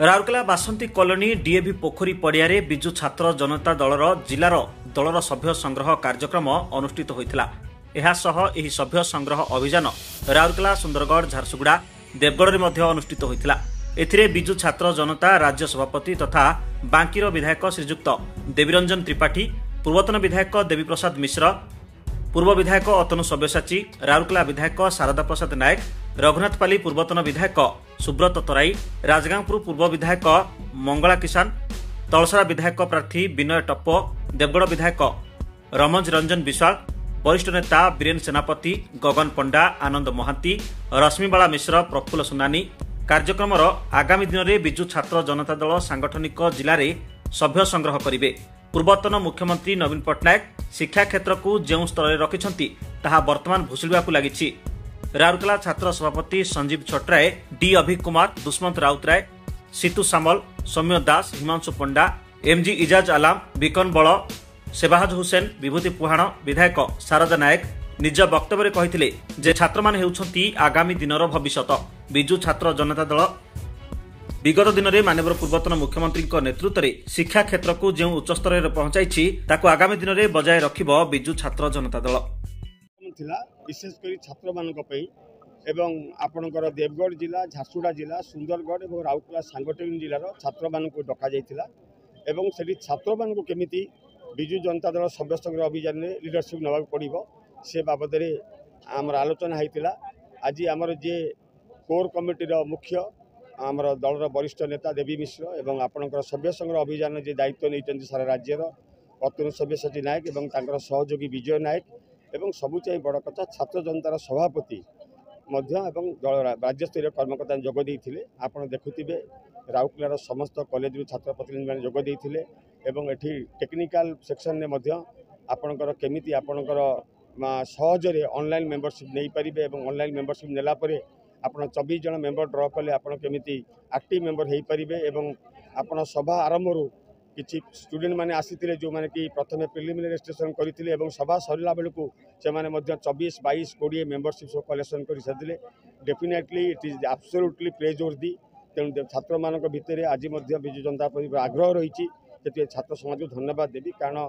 राउरकेला बासंती colony DAV पोखरी पड़ियारे बिजु छात्र जनता दलर जिलार दलर सभ्य संग्रह कार्यक्रम अनुष्ठित होइथिला। एहासह एही सभ्य संग्रह अभियान राउरकेला सुंदरगढ़ झारसुगुड़ा देवगढ़ में मध्य अनुष्ठित होइथिला। एथिरे बिजु छात्र जनता राज्य सभापति तथा बांकीर विधायक श्रीजुक्त देवीरंजन त्रिपाठी, पूर्वतन विधायक देवी प्रसाद मिश्र, पूर्व विधायक अतनु सब्यसाची, राउरकेला विधायक शारदा प्रसाद नायक, रघुनाथपाली पूर्वतन विधायक सुब्रत तराई, राजगांवपुर पूर्व विधायक मंगला किसान, तलसरा विधायक प्रार्थी विनय टप्पो, देवगढ़ विधायक रमज रंजन विश्वाल, वरिष्ठ नेता बीरेन सेनापति, गगन पंडा, आनंद महांती, रश्मिबाला मिश्र, प्रफुल्ल सुनानी कार्यक्रमर आगामी दिन में बिजु छात्र जनता दल सांगठनिक जिले में सभ्य संग्रह करेंगे। पूर्वतन मुख्यमंत्री नवीन पट्टनायक शिक्षा क्षेत्र को जो स्तर में रखिंट ताहा वर्तमान भुसुड़ा लगी। राउरकेला छात्र सभापति संजीव छटराय, डी अभिक कुमार, दुष्मंत राउतराय, सीतू सामल, सौम्य दास, हिमांशु पंडा, एमजी इजाज आलाम, बिकन बल, सेबाहज हुसैन, विभूति पुहाण, विधायक शारदा नायक निज वक्तव्य कहिथिले जे छात्र माने हेउछंती आगामी दिनर भविष्यत। बिजु छात्र जनता दल विगत दिन में माननीय पूर्वतन मुख्यमंत्री नेतृत्व में शिक्षा क्षेत्र को जो उच्च स्तर में पहुंचाई ताकू आगामी दिन में बजाय रखिब बिजु छात्र जनता दल। विशेषकर छात्र मानक एवं आपणकर देवगढ़ जिला, झारसुगुड़ा जिला, सुंदरगढ़ और राउरकेला सांगठनिक जिलार छात्र मानक डका जाइथिला एवं सेठी छात्र मानक केमिति बिजु जनता दल सभ्य संग्रह अभियान में लीडरशिप नवा पड़ो से बाबद आमर आलोचना होता। आज आमर जे कोर कमिटीर मुख्य आमर दलर वरिष्ठ नेता देवी मिश्र एवं आपणकर सभ्य संग्रह अभियान जे दायित्व नहीं सारा राज्यर अतनु सब्यसाची नायक एवं तांकर सहयोगी विजय नायक एवं सबु चाहे बड़ कथा छात्र जनतार सभापति एवं राज्य स्तरीय कर्मकर्ता जोग देते। आपड़ देखुवे राउरकेलार समस्त कॉलेज छात्र प्रतिनिधि मैंने जोग देते एवं एठी टेक्निकल सेक्शन में आपणकर केमिति आपणकर सहजरे ऑनलाइन मेंबरशिप नहीं पारे और ऑनलाइन मेंबरशिप नेला परे आपण 24 जन मेंबर ड्र कले आपण केमिति एक्टिव मेंबर हो पारे एवं आपण सभा आरंभ किसी स्टूडेंट माने आसीथिले जो माने कि प्रथम प्रिलिमिनरी रजिस्ट्रेशन करथिले एवं सभा सरला बेलू से माने 24, 22, 20 मेंबरशिप सब कलेक्शन कर सारे। Definitely it is absolutely प्रेजवर्दी। तेणु छात्र मान भितर आज बिजु जनता पार्टी आग्रह रही छात्र समाज को धन्यवाद देवी कारण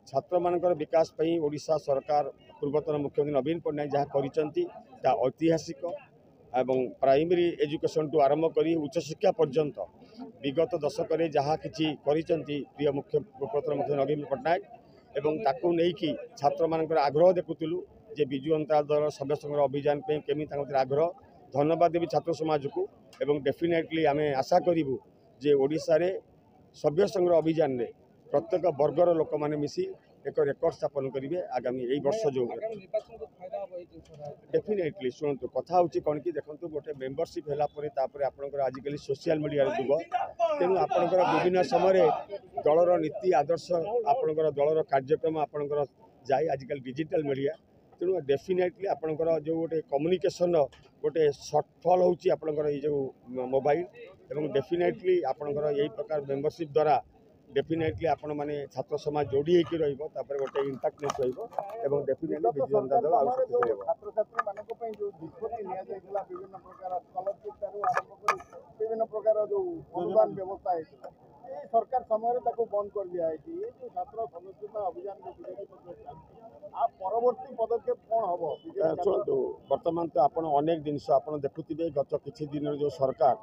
छात्र मानकर विकास पई ओडिशा सरकार पूर्वतन मुख्यमंत्री नवीन पट्टनायक जहाँ कर ऐतिहासिक एवं प्राइमरी एजुकेशन टू आरंभ करी उच्च शिक्षा पर्यंत विगत दशक जहाँ किसी प्रिय पूर्वतन मुख्यमंत्री नवीन पट्टनायक एवं ताकू नहीं छात्र मानकर आग्रह देखुलु जे बिजु जनता दल सभ्य संग्रह अभियान केमी आग्रह। धन्यवाद देवी छात्र समाज को एवं डेफिनेटली आम आशा करूँ जे ओडिशा रे सभ्य संग्रह अभियान में प्रत्येक वर्गर लोक मैंने मिसी एक रेकर्ड स्थापन करेंगे आगामी यही वर्ष जो डेफिनेटली शुणु कथा हूँ कौन कि देखो गोटे मेंबरशिप है आपंकर आजिकल सोशल मीडिया जुग तेणु आपंकर विभिन्न समय दलर नीति आदर्श आपंकर दलर कार्यक्रम आपंकर जाए आजिकल डिजिटल मीडिया तेणु डेफिनेटली आपंकर जो गोटे कम्युनिकेशन गोटे सफल होकर ये जो मोबाइल एवं डेफिनेटली आपंकर यही प्रकार मेंबरशिप द्वारा डेफिनेटली आपण माने छात्र समाज जोड़ी होकर रोपर गोटे इंपैक्टनेस एवं डेफिनेटली बिजु जनता दल छात्र छात्री मानक जो निष्पत्ति विभिन्न प्रकार स्कॉलरशिप विभिन्न प्रकार जो अनुदान व्यवस्था है सरकार समय बंद कर दिया है जो छात्र सदस्यता अभियान आप परवर्ती पदक्षेप कौन हम शुणु बर्तमान तो आप अनेक जिनस आप देखुवे गत किसी दिन जो सरकार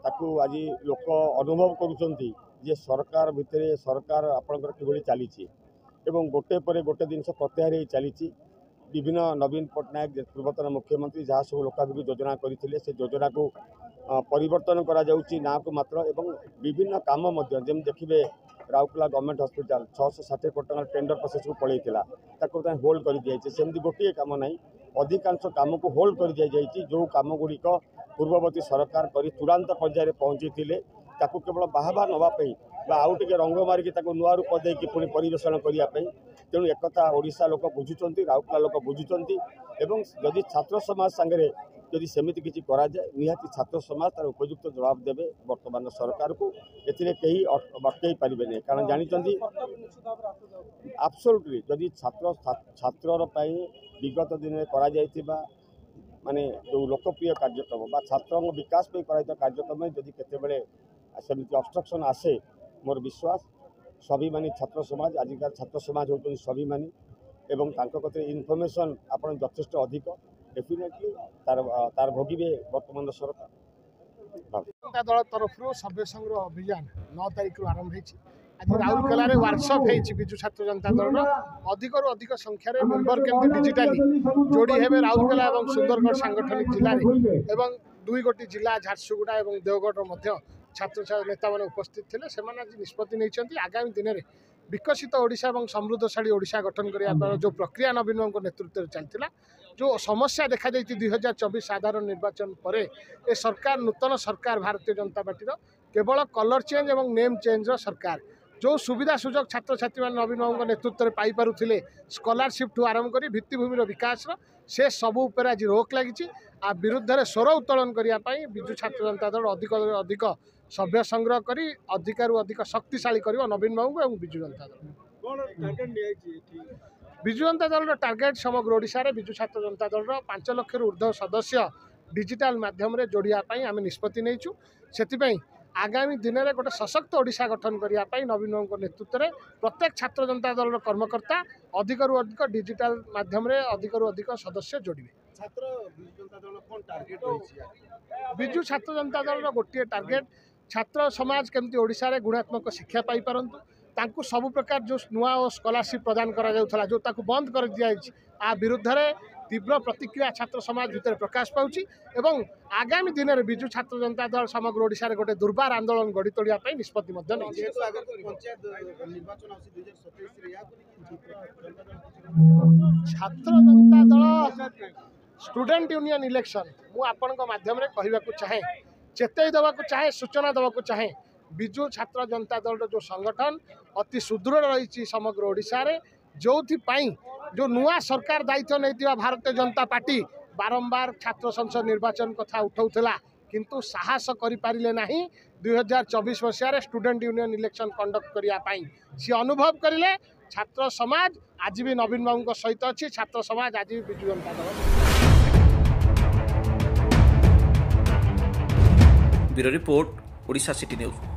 ताकू आज लोक अनुभव करुँच जे सरकार भितर सरकार आपंकर कि चली एवं गोटे पर गोटे जिन प्रत्याहार चली विभिन्न नवीन पट्टनायक पूर्वतन मुख्यमंत्री जहाँ सब लोकाभिमुखी योजना करते से योजना को परिवर्तन करा ना को मात्र एवं विभिन्न काम जमी देखिए राउरकेला गवर्नमेंट हॉस्पिटल 660 कोटी टका टेंडर प्रोसेस को पलैला होल्ड कर दिया सेमती गोटे काम ना अधिकांश काम को होल्ड कर दिया जो कम गुड़िक पूर्ववर्ती सरकार कर तुरंत पर्यायर पहुँची ताकू केवल बाहबा नापी आउ टे रंग मारिक नुआ रूप देकी पुणी परिवेषण करने तेणु एकता ओडिशा लोक बुझुंट राउरकेला लोक बुझुंट एवं जदि छात्र समाज सांगे जदि सेमती किसी करा जाए निहाती छात्र समाज तार उपयुक्त जवाब देवे वर्तमान सरकार को एथिरे कहीं अटकई पारे नहीं कारण जानी एब्सोल्युटली जदि छात्र छात्र विगत दिन में करा माने जो लोकप्रिय कार्यक्रम बा छात्र विकास पे करायित कार्यक्रम जदि केतेबेले सेमिति ऑब्स्ट्रक्शन आसे मोर विश्वास स्वाभिमानी छात्र समाज आजिका छात्र समाज होती स्वाभिमानी एवं कते इनफर्मेशन आपण यथेष्ट अधिक डेफिनेटली तार भोगिबे वर्तमान सरकार जनता दल तरफ सभ्य संग्रह अभियान 9 तारिख आरंभ होती आज राउरकेला रे वर्कशॉप होती विजु छात्र जनता दल अधिक अधिक संख्यार मेम्बर केमती डिजिटाली जोड़ी हेबे राउरकेला और सुंदरगढ़ सांगठनिक जिले में एवं 2 गोटी जिला झारसुगुड़ा और देवगढ़ मध्य छात्र नेता मैंने उपस्थित थे से आज निष्पत्ति नहीं आगामी दिन में विकसित ओडिशा और समृद्धशाली ओडिशा गठन करने जो प्रक्रिया नवीन बाबू नेतृत्व चलता जो समस्या देखा 2024 साधारण निर्वाचन पर ए सरकार नूतन सरकार भारतीय जनता पार्टी केवल कलर चेंज और नेम चेंज सरकार जो सुविधा सुजोग छात्र छात्री मैंने नवीन बाबू नेतृत्व में पाइपे स्कॉलरशिप ठू आरंभ कर भित्तिभूमि विकास से सबू उपर आज रोक लगी आ विरुद्ध में स्वर उत्तोलन करने विजु छात्र जनता दल अधिक अधिक सभ्य संग्रह करी अधिकारु अधिक शक्तिशाली कर नवीन बाबू और विजु जनता दल विजु जनता दल टार्गेट समग्र ओडिशा रे विजु छात्र जनता दल 5 लाख ऊर्ध्व सदस्य डिजिटल माध्यम रे जोड़ियापाई आम निष्पत्ति नहींचु से आगामी दिन में गोटे सशक्त ओडिशा गठन करने नवीन बाबू नेतृत्व में प्रत्येक छात्र जनता दल कर्मकर्ता अधिकरू अधिक डिजिटल माध्यम रे अधिकरू अधिक सदस्य जोड़े विजु छात्र जनता दल गोटे टार्गेट छात्र समाज केमती ओडिशा रे गुणात्मक शिक्षा पाई पारंतु तांकु सब प्रकार जो नुआ और स्कॉलरशिप प्रदान करा जाउथला जो ताकु बंद कर दिया आ विरुद्ध रे तीव्र प्रतिक्रिया छात्र समाज भितर प्रकाश पाउची एवं आगामी दिन में विजु छात्र जनता दल समग्र ओडिशा रे गोटे दुर्बार आंदोलन गढ़ी तोड़िया पई निष्पत्ति मध्य नै छात्र Janata Dal student union election मु आपन को माध्यम रे कहिबा को चाहे चेतई देवा को चाहे सूचना देवा को चाहे विजु छात्र जनता दल जो संगठन अति सुदृढ़ रही समग्र ओडिशा रे जो जो नुआ सरकार दायित्व नहीं भारतीय जनता पार्टी बारंबार छात्र संसद निर्वाचन कथा उठाऊला किंतु साहस करें ना 2024 मसीह स्टूडेंट यूनियन इलेक्शन कंडक्ट करने सी अनुभव करें छात्र समाज आज भी नवीन बाबू सहित अच्छी छात्र समाज आज भी Biju Janata Dal. Bureau report Odisha city news.